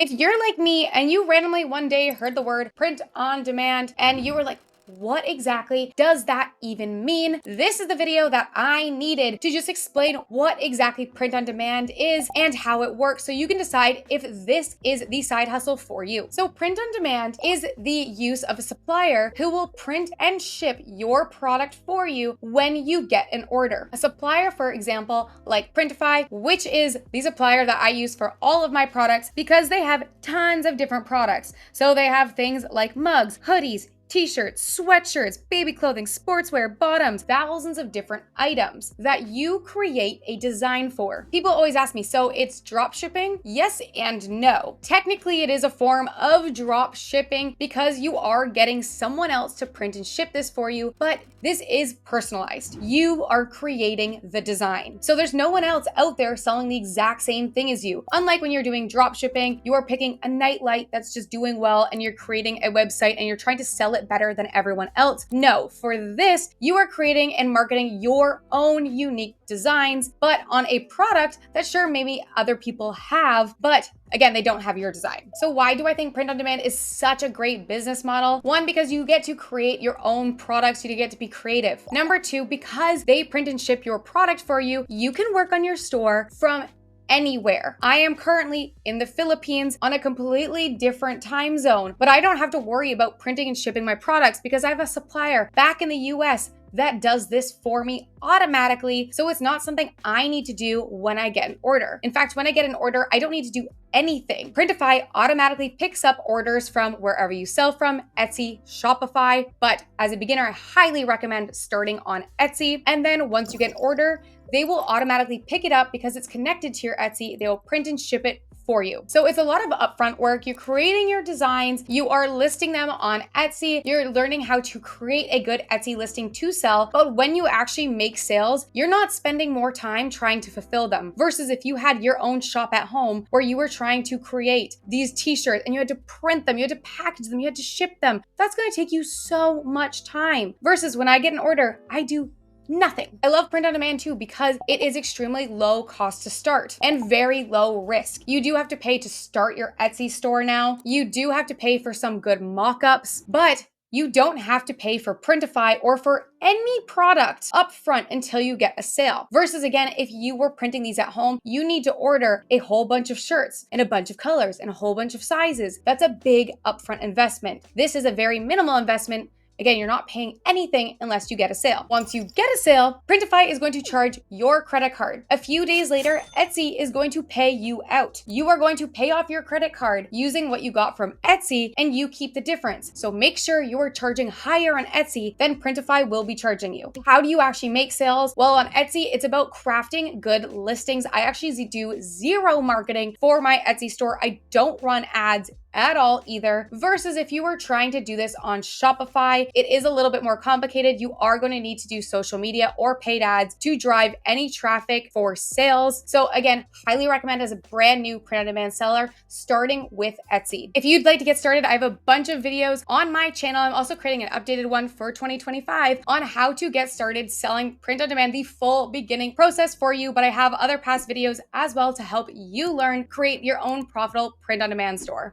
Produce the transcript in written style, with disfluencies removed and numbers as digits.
If you're like me and you randomly one day heard the word print on demand and you were like, what exactly does that even mean? This is the video that I needed to just explain what exactly print on demand is and how it works so you can decide if this is the side hustle for you. So print on demand is the use of a supplier who will print and ship your product for you when you get an order. A supplier, for example, like Printify, which is the supplier that I use for all of my products because they have tons of different products. So they have things like mugs, hoodies, t-shirts, sweatshirts, baby clothing, sportswear, bottoms, thousands of different items that you create a design for. People always ask me, so it's drop shipping? Yes and no. Technically, it is a form of drop shipping because you are getting someone else to print and ship this for you, but this is personalized. You are creating the design. So there's no one else out there selling the exact same thing as you. Unlike when you're doing drop shipping, you are picking a nightlight that's just doing well and you're creating a website and you're trying to sell it better than everyone else. No, for this, you are creating and marketing your own unique designs, but on a product that sure maybe other people have, but again, they don't have your design. So why do I think print on demand is such a great business model? One, because you get to create your own products, you get to be creative. Number two, because they print and ship your product for you, you can work on your store from anywhere. I am currently in the Philippines on a completely different time zone, but I don't have to worry about printing and shipping my products because I have a supplier back in the US that does this for me automatically. So it's not something I need to do when I get an order. In fact, when I get an order, I don't need to do anything. Printify automatically picks up orders from wherever you sell from, Etsy, Shopify. But as a beginner, I highly recommend starting on Etsy. And then once you get an order, they will automatically pick it up because it's connected to your Etsy. They will print and ship it for you. So it's a lot of upfront work. You're creating your designs, you are listing them on Etsy, you're learning how to create a good Etsy listing to sell. But when you actually make sales, you're not spending more time trying to fulfill them versus if you had your own shop at home where you were trying to create these t-shirts and you had to print them, you had to package them, you had to ship them. That's going to take you so much time versus when I get an order, I do nothing. I love print on demand too because it is extremely low cost to start and very low risk. You do have to pay to start your Etsy store now. You do have to pay for some good mock-ups, but you don't have to pay for Printify or for any product upfront until you get a sale. Versus again, if you were printing these at home, you need to order a whole bunch of shirts and a bunch of colors and a whole bunch of sizes. That's a big upfront investment. This is a very minimal investment. Again, you're not paying anything unless you get a sale. Once you get a sale, Printify is going to charge your credit card. A few days later, Etsy is going to pay you out. You are going to pay off your credit card using what you got from Etsy and you keep the difference. So make sure you are charging higher on Etsy than Printify will be charging you. How do you actually make sales? Well, on Etsy, it's about crafting good listings. I actually do zero marketing for my Etsy store. I don't run ads at all either, versus if you were trying to do this on Shopify, it is a little bit more complicated. You are going to need to do social media or paid ads to drive any traffic for sales. So again, highly recommend as a brand new print on demand seller, starting with Etsy. If you'd like to get started, I have a bunch of videos on my channel. I'm also creating an updated one for 2025 on how to get started selling print on demand, the full beginning process for you. But I have other past videos as well to help you learn, create your own profitable print on demand store.